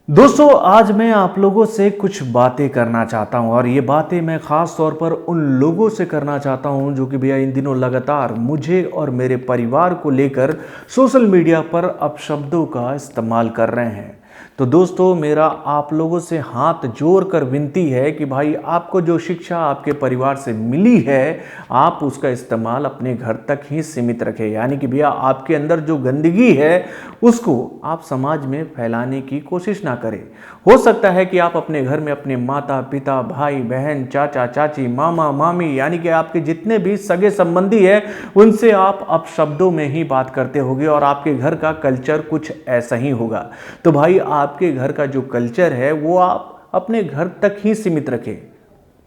दोस्तों आज मैं आप लोगों से कुछ बातें करना चाहता हूं और ये बातें मैं ख़ास तौर पर उन लोगों से करना चाहता हूं जो कि भैया इन दिनों लगातार मुझे और मेरे परिवार को लेकर सोशल मीडिया पर अपशब्दों का इस्तेमाल कर रहे हैं। तो दोस्तों मेरा आप लोगों से हाथ जोड़कर विनती है कि भाई आपको जो शिक्षा आपके परिवार से मिली है आप उसका इस्तेमाल अपने घर तक ही सीमित रखें। यानी कि भैया आपके अंदर जो गंदगी है उसको आप समाज में फैलाने की कोशिश ना करें। हो सकता है कि आप अपने घर में अपने माता पिता भाई बहन चाचा चाची मामा मामी यानी कि आपके जितने भी सगे संबंधी हैं उनसे आप अपशब्दों में ही बात करते होंगे और आपके घर का कल्चर कुछ ऐसा ही होगा। तो भाई आपके घर का जो कल्चर है वो आप अपने घर तक ही सीमित रखें,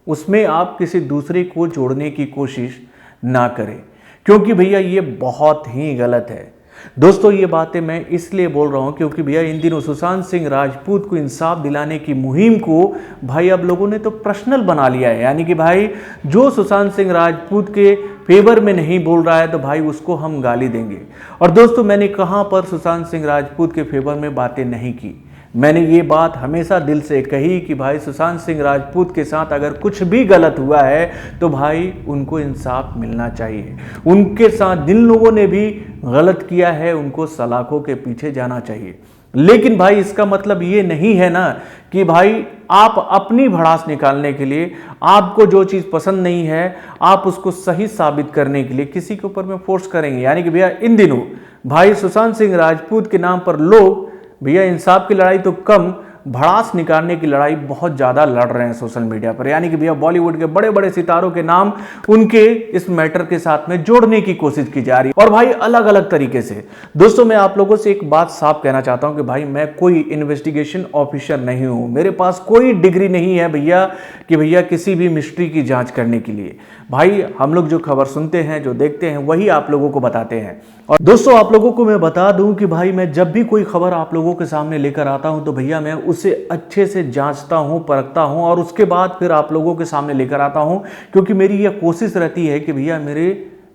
उसमें आप किसी दूसरे को जोड़ने की कोशिश ना करें, क्योंकि भैया ये बहुत ही गलत है। दोस्तों ये बातें मैं इसलिए बोल रहा हूं क्योंकि भैया इन दिनों सुशांत सिंह राजपूत को इंसाफ दिलाने की मुहिम को भाई अब लोगों ने तो पर्सनल बना लिया है। यानी कि भाई जो सुशांत सिंह राजपूत के फेवर में नहीं बोल रहा है तो भाई उसको हम गाली देंगे। और दोस्तों मैंने कहां पर सुशांत सिंह राजपूत के फेवर में बातें नहीं की, मैंने ये बात हमेशा दिल से कही कि भाई सुशांत सिंह राजपूत के साथ अगर कुछ भी गलत हुआ है तो भाई उनको इंसाफ मिलना चाहिए। उनके साथ जिन लोगों ने भी गलत किया है उनको सलाखों के पीछे जाना चाहिए। लेकिन भाई इसका मतलब ये नहीं है ना कि भाई आप अपनी भड़ास निकालने के लिए आपको जो चीज़ पसंद नहीं है आप उसको सही साबित करने के लिए किसी के ऊपर में फोर्स करेंगे। यानी कि भैया इन दिनों भाई सुशांत सिंह राजपूत के नाम पर लोग भैया इंसाफ की लड़ाई तो कम भड़ास निकालने की लड़ाई बहुत ज़्यादा लड़ रहे हैं सोशल मीडिया पर। यानी कि भैया बॉलीवुड के बड़े बड़े सितारों के नाम उनके इस मैटर के साथ में जोड़ने की कोशिश की जा रही है और भाई अलग अलग तरीके से। दोस्तों मैं आप लोगों से एक बात साफ कहना चाहता हूं कि भाई मैं कोई इन्वेस्टिगेशन ऑफिसर नहीं हूं, मेरे पास कोई डिग्री नहीं है भैया कि भैया किसी भी मिस्ट्री की जांच करने के लिए। भाई हम लोग जो खबर सुनते हैं जो देखते हैं वही आप लोगों को बताते हैं। और दोस्तों आप लोगों को मैं बता दूं कि भाई मैं जब भी कोई खबर आप लोगों के सामने लेकर आता हूं तो भैया मैं उसे अच्छे से जांचता हूं परखता हूं और उसके बाद फिर आप लोगों के सामने लेकर आता हूं, क्योंकि मेरी यह कोशिश रहती है कि भैया मेरे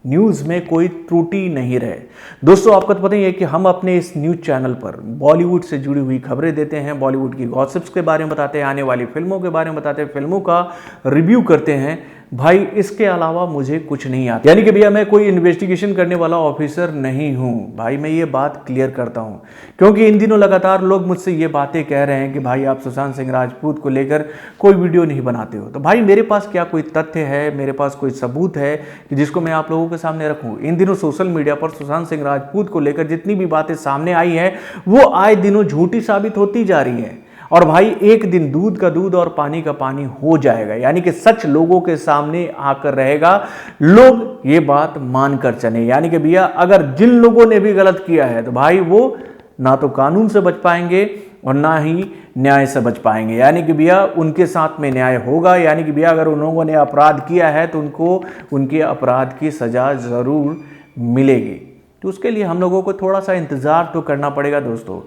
न्यूज़ में कोई त्रुटि नहीं रहे। दोस्तों आपको तो पता ही है कि हम अपने इस न्यूज़ चैनल पर बॉलीवुड से जुड़ी हुई खबरें देते हैं, बॉलीवुड की गॉसिप्स के बारे में बताते हैं, आने वाली फिल्मों के बारे में बताते हैं, फिल्मों का रिव्यू करते हैं। भाई इसके अलावा मुझे कुछ नहीं आता। यानी कि भैया मैं कोई इन्वेस्टिगेशन करने वाला ऑफिसर नहीं हूं। भाई मैं ये बात क्लियर करता हूं क्योंकि इन दिनों लगातार लोग मुझसे ये बातें कह रहे हैं कि भाई आप सुशांत सिंह राजपूत को लेकर कोई वीडियो नहीं बनाते हो। तो भाई मेरे पास क्या कोई तथ्य है, मेरे पास कोई सबूत है कि जिसको मैं आप लोगों के सामने रखूं? इन दिनों सोशल मीडिया पर सुशांत सिंह राजपूत को लेकर जितनी भी बातें सामने आई हैं वो आए दिनों झूठी साबित होती जा रही हैं और भाई एक दिन दूध का दूध और पानी का पानी हो जाएगा। यानी कि सच लोगों के सामने आकर रहेगा, लोग ये बात मानकर चले। यानी कि भैया अगर जिन लोगों ने भी गलत किया है तो भाई वो ना तो कानून से बच पाएंगे और ना ही न्याय से बच पाएंगे। यानी कि भैया उनके साथ में न्याय होगा। यानी कि भैया अगर उन लोगों ने अपराध किया है तो उनको उनके अपराध की सजा जरूर मिलेगी। तो उसके लिए हम लोगों को थोड़ा सा इंतजार तो करना पड़ेगा। दोस्तों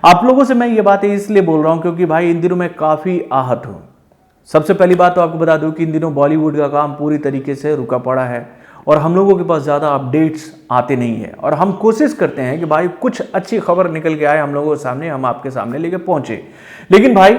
आप लोगों से मैं ये बातें इसलिए बोल रहा हूं क्योंकि भाई इन दिनों मैं काफ़ी आहत हूं। सबसे पहली बात तो आपको बता दूं कि इन दिनों बॉलीवुड का काम पूरी तरीके से रुका पड़ा है और हम लोगों के पास ज़्यादा अपडेट्स आते नहीं है और हम कोशिश करते हैं कि भाई कुछ अच्छी खबर निकल के आए हम लोगों के सामने, हम आपके सामने लेके पहुंचे। लेकिन भाई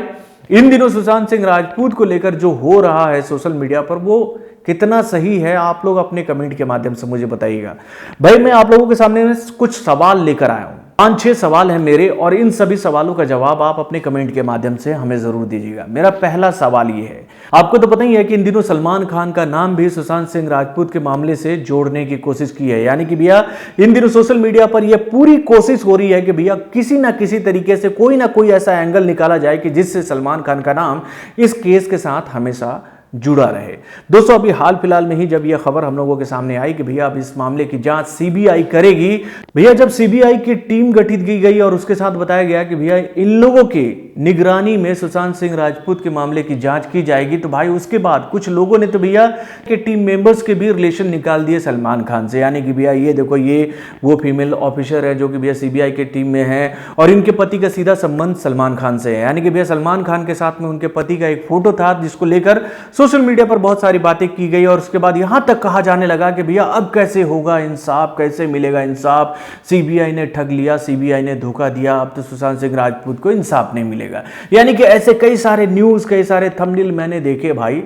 इन दिनों सुशांत सिंह राजपूत को लेकर जो हो रहा है सोशल मीडिया पर वो कितना सही है आप लोग अपने कमेंट के माध्यम से मुझे बताइएगा। भाई मैं आप लोगों के सामने कुछ सवाल लेकर आया हूं, 5-6 सवाल हैं मेरे और इन सभी सवालों का जवाब आप अपने कमेंट के माध्यम से हमें जरूर दीजिएगा। मेरा पहला सवाल ये है, आपको तो पता ही है कि इन दिनों सलमान खान का नाम भी सुशांत सिंह राजपूत के मामले से जोड़ने की कोशिश की है। यानी कि भैया इन दिनों सोशल मीडिया पर यह पूरी कोशिश हो रही है कि भैया किसी ना किसी तरीके से कोई ना कोई ऐसा एंगल निकाला जाए कि जिससे सलमान खान का नाम इस केस के साथ हमेशा जुड़ा रहे। दोस्तों अभी हाल फिलहाल में ही जब यह खबर हम लोगों के सामने आई कि भैया अब इस मामले की जांच सीबीआई करेगी, भैया जब सीबीआई की टीम गठित की गई और उसके साथ बताया गया कि भैया इन लोगों की निगरानी में सुशांत सिंह राजपूत के मामले की जांच की जाएगी, तो भाई उसके बाद कुछ लोगों ने तो भैया के टीम मेंबर्स के भी रिलेशन निकाल दिए सलमान खान से। यानी कि भैया ये देखो ये वो फीमेल ऑफिसर है जो कि भैया सीबीआई के टीम में है और इनके पति का सीधा संबंध सलमान खान से है। यानी कि भैया सलमान खान के साथ में उनके पति का एक फोटो था जिसको लेकर सोशल मीडिया पर बहुत सारी बातें की गई और उसके बाद यहां तक कहा जाने लगा कि भैया अब कैसे होगा इंसाफ, कैसे मिलेगा इंसाफ, सीबीआई ने ठग लिया, सीबीआई ने धोखा दिया, अब तो सुशांत सिंह राजपूत को इंसाफ नहीं मिलेगा। यानी कि ऐसे कई सारे न्यूज़, कई सारे थंबनेल मैंने देखे भाई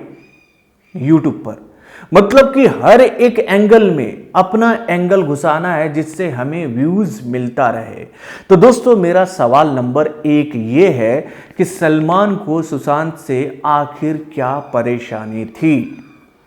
यूट्यूब पर। मतलब कि हर एक एंगल में अपना एंगल घुसाना है जिससे हमें व्यूज मिलता रहे। तो दोस्तों मेरा सवाल नंबर 1 ये है कि सलमान को सुशांत से आखिर क्या परेशानी थी?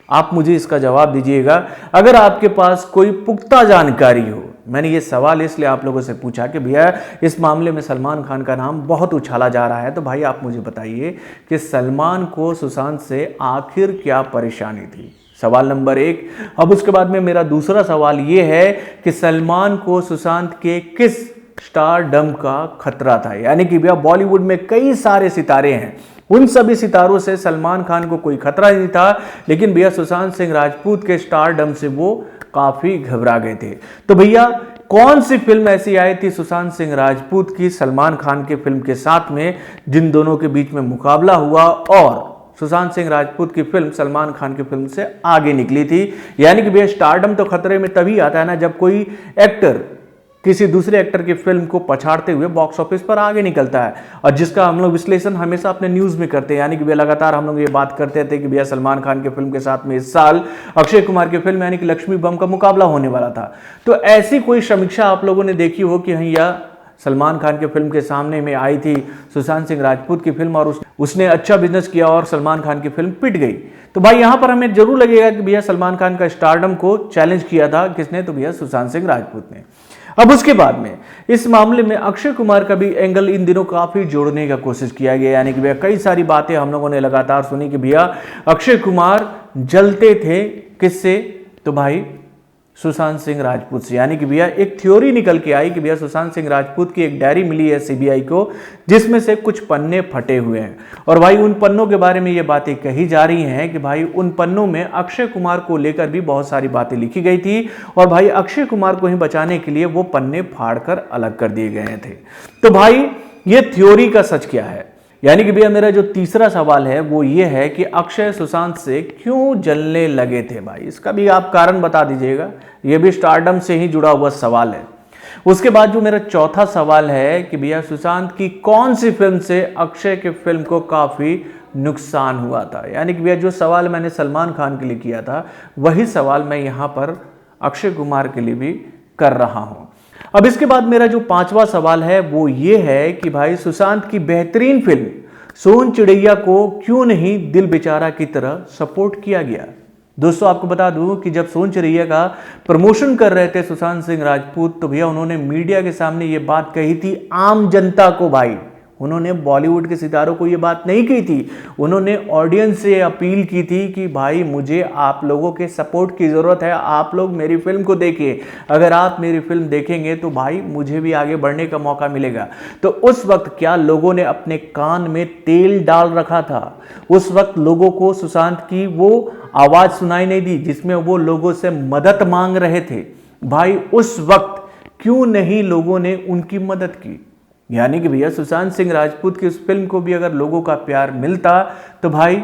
आप मुझे इसका जवाब दीजिएगा अगर आपके पास कोई पुख्ता जानकारी हो। मैंने ये सवाल इसलिए आप लोगों से पूछा कि भैया इस मामले में सलमान खान का नाम बहुत उछाला जा रहा है, तो भाई आप मुझे बताइए कि सलमान को सुशांत से आखिर क्या परेशानी थी। सवाल नंबर 1। अब उसके बाद में मेरा दूसरा सवाल यह है कि सलमान को सुशांत के किस स्टारडम का खतरा था? यानी कि भैया बॉलीवुड में कई सारे सितारे हैं, उन सभी सितारों से सलमान खान को कोई खतरा नहीं था, लेकिन भैया सुशांत सिंह राजपूत के स्टारडम से वो काफी घबरा गए थे। तो भैया कौन सी फिल्म ऐसी आई थी सुशांत सिंह राजपूत की सलमान खान के फिल्म के साथ में जिन दोनों के बीच में मुकाबला हुआ और सुशांत सिंह राजपूत की फिल्म सलमान खान की फिल्म से आगे निकली थी? यानी कि भैया स्टारडम तो खतरे में तभी आता है ना जब कोई एक्टर किसी दूसरे एक्टर की फिल्म को पछाड़ते हुए बॉक्स ऑफिस पर आगे निकलता है, और जिसका हम लोग विश्लेषण हमेशा अपने न्यूज में करते हैं। यानी कि भैया लगातार हम लोग ये बात करते थे कि भैया सलमान खान की फिल्म के साथ में इस साल अक्षय कुमार की फिल्म यानी कि लक्ष्मी बम का मुकाबला होने वाला था। तो ऐसी कोई समीक्षा आप लोगों ने देखी हो कि या सलमान खान के फिल्म के सामने में आई थी सुशांत सिंह राजपूत की फिल्म और उसने अच्छा बिजनेस किया और सलमान खान की फिल्म पिट गई? तो भाई यहां पर हमें जरूर लगेगा कि भैया सलमान खान का स्टारडम को चैलेंज किया था किसने? तो भैया सुशांत सिंह राजपूत ने। अब उसके बाद में इस मामले में अक्षय कुमार का भी एंगल इन दिनों काफी जोड़ने का कोशिश किया गया। यानी कि भैया कई सारी बातें हम लोगों ने लगातार सुनी कि भैया अक्षय कुमार जलते थे किससे? तो भाई सुशांत सिंह राजपूत से। यानी कि भैया एक थ्योरी निकल के आई कि भैया सुशांत सिंह राजपूत की एक डायरी मिली है सीबीआई को जिसमें से कुछ पन्ने फटे हुए हैं, और भाई उन पन्नों के बारे में ये बातें कही जा रही हैं कि भाई उन पन्नों में अक्षय कुमार को लेकर भी बहुत सारी बातें लिखी गई थी और भाई अक्षय कुमार को ही बचाने के लिए वो पन्ने फाड़कर अलग कर दिए गए थे। तो भाई ये थ्योरी का सच क्या है? यानी कि भैया मेरा जो तीसरा सवाल है वो ये है कि अक्षय सुशांत से क्यों जलने लगे थे? भाई इसका भी आप कारण बता दीजिएगा, ये भी स्टारडम से ही जुड़ा हुआ सवाल है। उसके बाद जो मेरा चौथा सवाल है कि भैया सुशांत की कौन सी फिल्म से अक्षय के फिल्म को काफी नुकसान हुआ था? यानी कि भैया जो सवाल मैंने सलमान खान के लिए किया था वही सवाल मैं यहां पर अक्षय कुमार के लिए भी कर रहा हूं। अब इसके बाद मेरा जो पांचवा सवाल है वो ये है कि भाई सुशांत की बेहतरीन फिल्म सोन चिड़ैया को क्यों नहीं दिल बेचारा की तरह सपोर्ट किया गया? दोस्तों आपको बता दूं कि जब सोन चिड़ैया का प्रमोशन कर रहे थे सुशांत सिंह राजपूत तो भैया उन्होंने मीडिया के सामने ये बात कही थी आम जनता को। भाई उन्होंने बॉलीवुड के सितारों को ये बात नहीं कही थी, उन्होंने ऑडियंस से अपील की थी कि भाई मुझे आप लोगों के सपोर्ट की ज़रूरत है, आप लोग मेरी फिल्म को देखिए, अगर आप मेरी फिल्म देखेंगे तो भाई मुझे भी आगे बढ़ने का मौका मिलेगा। तो उस वक्त क्या लोगों ने अपने कान में तेल डाल रखा था? उस वक्त लोगों को सुशांत की वो आवाज़ सुनाई नहीं दी जिसमें वो लोगों से मदद मांग रहे थे? भाई उस वक्त क्यों नहीं लोगों ने उनकी मदद की? यानी कि भैया सुशांत सिंह राजपूत की उस फिल्म को भी अगर लोगों का प्यार मिलता तो भाई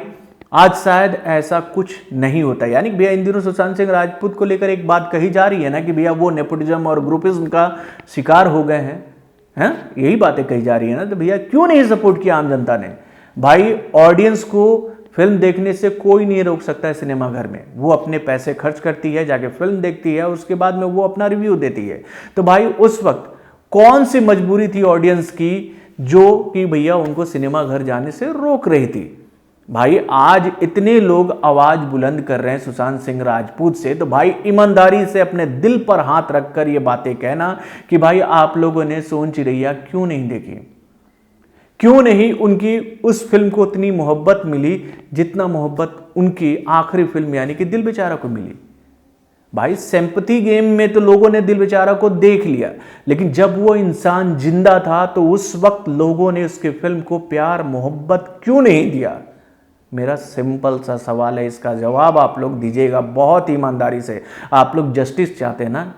आज शायद ऐसा कुछ नहीं होता। यानी कि भैया इन दिनों सुशांत सिंह राजपूत को लेकर एक बात कही जा रही है ना कि भैया वो नेपोटिज्म और ग्रुपिज्म का शिकार हो गए हैं, यही बातें कही जा रही है ना। तो भैया क्यों नहीं सपोर्ट किया आम जनता ने? भाई ऑडियंस को फिल्म देखने से कोई नहीं रोक सकता है सिनेमाघर में, वो अपने पैसे खर्च करती है, जाके फिल्म देखती है, उसके बाद में वो अपना रिव्यू देती है। तो भाई उस वक्त कौन सी मजबूरी थी ऑडियंस की जो कि भैया उनको सिनेमा घर जाने से रोक रही थी? भाई आज इतने लोग आवाज बुलंद कर रहे हैं सुशांत सिंह राजपूत से, तो भाई ईमानदारी से अपने दिल पर हाथ रखकर ये बातें कहना कि भाई आप लोगों ने सोन चिड़ैया क्यों नहीं देखी, क्यों नहीं उनकी उस फिल्म को उतनी मोहब्बत मिली जितना मोहब्बत उनकी आखिरी फिल्म यानी कि दिल बेचारा को मिली? भाई सिंपैथी गेम में तो लोगों ने दिल बेचारा को देख लिया, लेकिन जब वो इंसान जिंदा था तो उस वक्त लोगों ने उसके फिल्म को प्यार मोहब्बत क्यों नहीं दिया? मेरा सिंपल सा सवाल है, इसका जवाब आप लोग दीजिएगा बहुत ईमानदारी से। आप लोग जस्टिस चाहते हैं ना,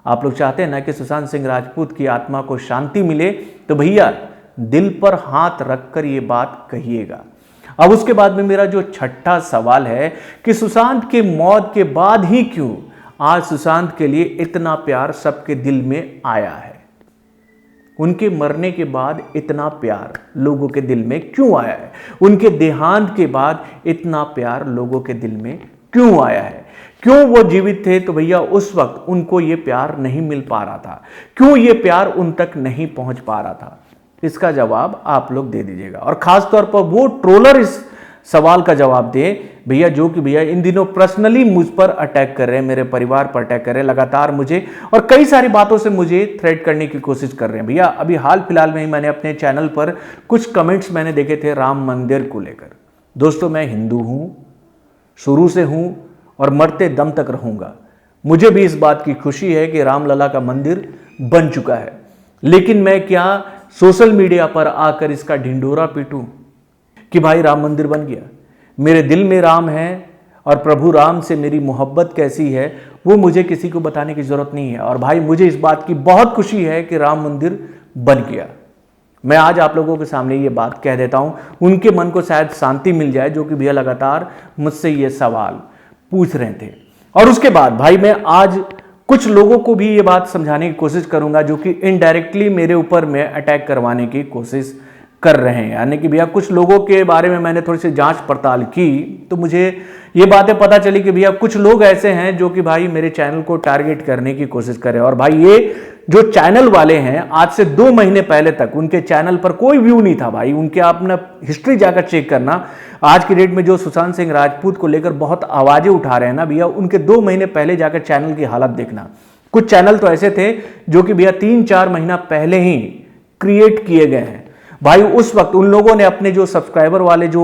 आप लोग चाहते हैं ना कि सुशांत सिंह राजपूत की आत्मा को शांति मिले, तो भैया दिल पर हाथ रखकर ये बात कहिएगा। अब उसके बाद में मेरा जो छठा सवाल है कि सुशांत के मौत के बाद ही क्यों आज सुशांत के लिए इतना प्यार सबके दिल में आया है? उनके मरने के बाद इतना प्यार लोगों के दिल में क्यों आया है? उनके देहांत के बाद इतना प्यार लोगों के दिल में क्यों आया है? क्यों वो जीवित थे तो भैया उस वक्त उनको ये प्यार नहीं मिल पा रहा था? क्यों ये प्यार उन तक नहीं पहुंच पा रहा था? इसका जवाब आप लोग दे दीजिएगा। और खास तौर पर वो ट्रोलर इस सवाल का जवाब दे भैया जो कि भैया इन दिनों पर्सनली मुझ पर अटैक कर रहे हैं, मेरे परिवार पर अटैक कर रहे हैं, लगातार मुझे और कई सारी बातों से मुझे थ्रेट करने की कोशिश कर रहे हैं। भैया अभी हाल फिलहाल में ही मैंने अपने चैनल पर कुछ कमेंट्स मैंने देखे थे राम मंदिर को लेकर। दोस्तों, मैं हिंदू हूं, शुरू से हूं और मरते दम तक रहूंगा। मुझे भी इस बात की खुशी है कि रामलला का मंदिर बन चुका है, लेकिन मैं क्या सोशल मीडिया पर आकर इसका ढिंढोरा पीटूं कि भाई राम मंदिर बन गया? मेरे दिल में राम है और प्रभु राम से मेरी मोहब्बत कैसी है वो मुझे किसी को बताने की जरूरत नहीं है। और भाई मुझे इस बात की बहुत खुशी है कि राम मंदिर बन गया। मैं आज आप लोगों के सामने ये बात कह देता हूं, उनके मन को शायद शांति मिल जाए जो कि भैया लगातार मुझसे ये सवाल पूछ रहे थे। और उसके बाद भाई मैं आज कुछ लोगों को भी ये बात समझाने की कोशिश करूंगा जो कि इनडायरेक्टली मेरे ऊपर में अटैक करवाने की कोशिश कर रहे हैं। यानी कि भैया कुछ लोगों के बारे में मैंने थोड़ी सी जांच पड़ताल की तो मुझे ये बातें पता चली कि भैया कुछ लोग ऐसे हैं जो कि भाई मेरे चैनल को टारगेट करने की कोशिश कर रहे हैं। और भाई ये जो चैनल वाले हैं आज से 2 महीने पहले तक उनके चैनल पर कोई व्यू नहीं था। भाई उनके आपने हिस्ट्री जाकर चेक करना, आज की डेट में जो सुशांत सिंह राजपूत को लेकर बहुत आवाजें उठा रहे हैं ना भैया, उनके 2 महीने पहले जाकर चैनल की हालत देखना। कुछ चैनल तो ऐसे थे जो कि भैया 3-4 महीना पहले ही क्रिएट किए गए हैं। भाई उस वक्त उन लोगों ने अपने जो सब्सक्राइबर वाले जो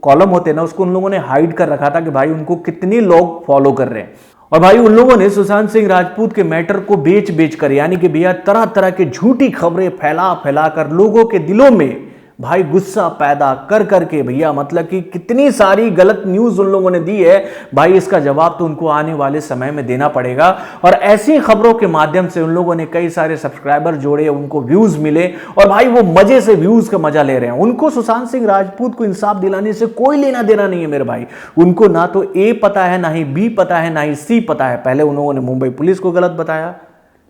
कॉलम होते हैं ना उसको उन लोगों ने हाइड कर रखा था कि भाई उनको कितने लोग फॉलो कर रहे हैं। और भाई उन लोगों ने सुशांत सिंह राजपूत के मैटर को बेच कर यानी कि भैया तरह तरह की झूठी खबरें फैला कर लोगों के दिलों में भाई गुस्सा पैदा कर करके भैया मतलब कि कितनी सारी गलत न्यूज उन लोगों ने दी है। भाई इसका जवाब तो उनको आने वाले समय में देना पड़ेगा। और ऐसी खबरों के माध्यम से उन लोगों ने कई सारे सब्सक्राइबर जोड़े, उनको व्यूज मिले और भाई वो मजे से व्यूज का मजा ले रहे हैं। उनको सुशांत सिंह राजपूत को इंसाफ दिलाने से कोई लेना देना नहीं है मेरे भाई। उनको ना तो ए पता है, ना ही बी पता है, ना ही सी पता है। पहले उन लोगों ने मुंबई पुलिस को गलत बताया,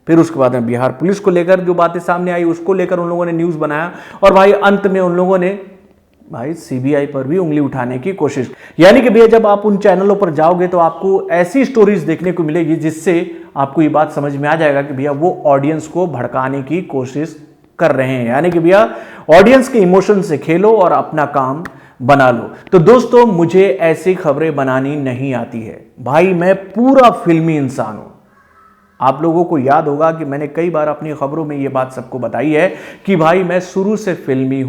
फिर उसके बाद में बिहार पुलिस को लेकर जो बातें सामने आई उसको लेकर उन लोगों ने न्यूज़ बनाया और भाई अंत में उन लोगों ने भाई सीबीआई पर भी उंगली उठाने की कोशिश। यानी कि भैया जब आप उन चैनलों पर जाओगे तो आपको ऐसी स्टोरीज देखने को मिलेगी जिससे आपको ये बात समझ में आ जाएगा कि भैया वो ऑडियंस को भड़काने की कोशिश कर रहे हैं। यानी कि भैया ऑडियंस के इमोशन से खेलो और अपना काम बना लो। तो दोस्तों मुझे ऐसी खबरें बनानी नहीं आती है भाई, मैं पूरा फिल्मी इंसान हूं। आप लोगों को याद होगा कि मैंने कई बार अपनी खबरों में ये बात सबको बताई है कि भाई मैं शुरू से फिल्मी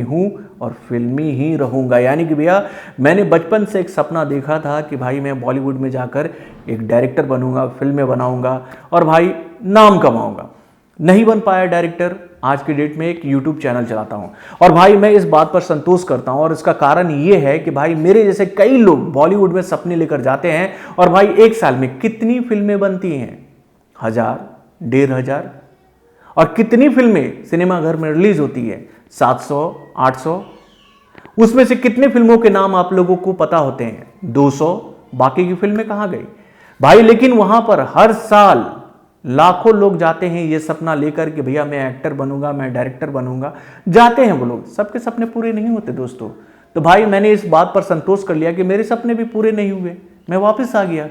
हूं और फिल्मी ही रहूंगा। यानी कि भैया मैंने बचपन से एक सपना देखा था कि भाई मैं बॉलीवुड में जाकर एक डायरेक्टर बनूंगा, फिल्में बनाऊंगा और भाई नाम कमाऊंगा। नहीं बन पाया डायरेक्टर, आज की डेट में एक यूट्यूब चैनल चलाता हूं और भाई मैं इस बात पर संतोष करता हूं। और इसका कारण यह है कि भाई मेरे जैसे कई लोग बॉलीवुड में सपने लेकर जाते हैं और भाई एक साल में कितनी फिल्में बनती हैं? 1000, 1500। और कितनी फिल्में सिनेमा घर में रिलीज होती है? 700, 800। उसमें से कितने फिल्मों के नाम आप लोगों को पता होते हैं? 200। बाकी की फिल्में कहां गई भाई? लेकिन वहां पर हर साल लाखों लोग जाते हैं ये सपना लेकर कि भैया मैं एक्टर बनूंगा, मैं डायरेक्टर बनूंगा। जाते हैं वो लोग, सबके सपने पूरे नहीं होते दोस्तों। तो भाई मैंने इस बात पर संतोष कर लिया कि मेरे सपने भी पूरे नहीं हुए, मैं वापस आ गया।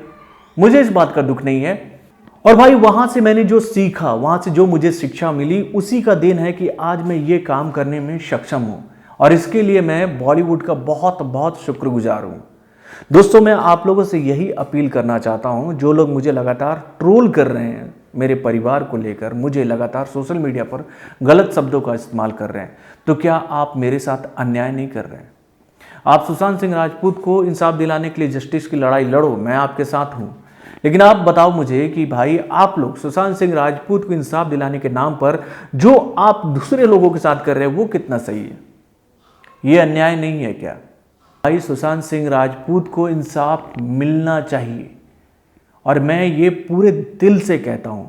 मुझे इस बात का दुख नहीं है। और भाई वहां से मैंने जो सीखा, वहां से जो मुझे शिक्षा मिली, उसी का देन है कि आज मैं ये काम करने में सक्षम हूं। और इसके लिए मैं बॉलीवुड का बहुत बहुत शुक्रगुजार हूं। दोस्तों मैं आप लोगों से यही अपील करना चाहता हूं, जो लोग मुझे लगातार ट्रोल कर रहे हैं, मेरे परिवार को लेकर मुझे लगातार सोशल मीडिया पर गलत शब्दों का इस्तेमाल कर रहे हैं, तो क्या आप मेरे साथ अन्याय नहीं कर रहे हैं? आप सुशांत सिंह राजपूत को इंसाफ दिलाने के लिए जस्टिस की लड़ाई लड़ो, मैं आपके साथ हूं। लेकिन आप बताओ मुझे कि भाई आप लोग सुशांत सिंह राजपूत को इंसाफ दिलाने के नाम पर जो आप दूसरे लोगों के साथ कर रहे हैं वो कितना सही है? ये अन्याय नहीं है क्या? भाई सुशांत सिंह राजपूत को इंसाफ मिलना चाहिए। और मैं ये पूरे दिल से कहता हूं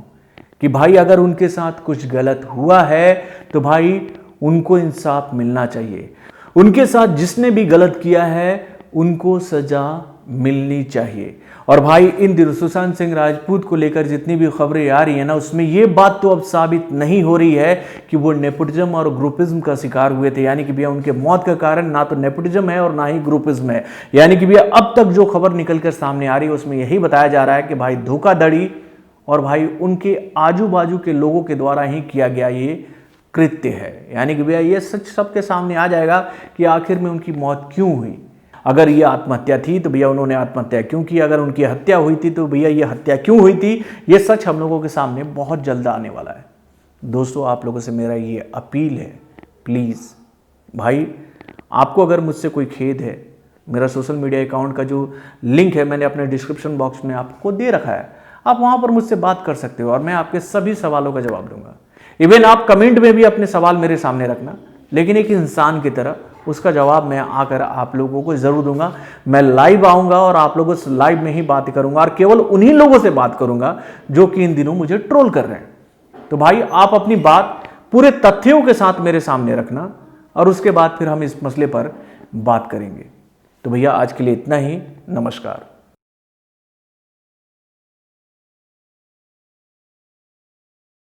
कि भाई अगर उनके साथ कुछ गलत हुआ है तो भाई उनको इंसाफ मिलना चाहिए। उनके साथ जिसने भी गलत किया है उनको सजा मिलनी चाहिए। और भाई इन दिनों सुशांत सिंह राजपूत को लेकर जितनी भी खबरें आ रही है ना, उसमें यह बात तो अब साबित नहीं हो रही है कि वो नेपोटिज्म और ग्रुपिज्म का शिकार हुए थे। यानी कि भैया उनके मौत का कारण ना तो नेपोटिज्म है और ना ही ग्रुपिज्म है। यानी कि भैया अब तक जो खबर निकलकर सामने आ रही है उसमें यही बताया जा रहा है कि भाई धोखाधड़ी और भाई उनके आजू बाजू के लोगों के द्वारा ही किया गया ये कृत्य है। यानी कि भैया ये सच सबके सामने आ जाएगा कि आखिर में उनकी मौत क्यों हुई। अगर ये आत्महत्या थी तो भैया उन्होंने आत्महत्या क्यों की, अगर उनकी हत्या हुई थी तो भैया ये हत्या क्यों हुई थी, ये सच हम लोगों के सामने बहुत जल्द आने वाला है। दोस्तों आप लोगों से मेरा ये अपील है, प्लीज़ भाई आपको अगर मुझसे कोई खेद है, मेरा सोशल मीडिया अकाउंट का जो लिंक है मैंने अपने डिस्क्रिप्शन बॉक्स में आपको दे रखा है, आप वहाँ पर मुझसे बात कर सकते हो और मैं आपके सभी सवालों का जवाब दूंगा। इवन आप कमेंट में भी अपने सवाल मेरे सामने रखना, लेकिन एक इंसान की तरह उसका जवाब मैं आकर आप लोगों को जरूर दूंगा। मैं लाइव आऊंगा और आप लोगों से लाइव में ही बात करूंगा और केवल उन्हीं लोगों से बात करूंगा जो कि इन दिनों मुझे ट्रोल कर रहे हैं। तो भाई आप अपनी बात पूरे तथ्यों के साथ मेरे सामने रखना और उसके बाद फिर हम इस मसले पर बात करेंगे। तो भैया आज के लिए इतना ही, नमस्कार।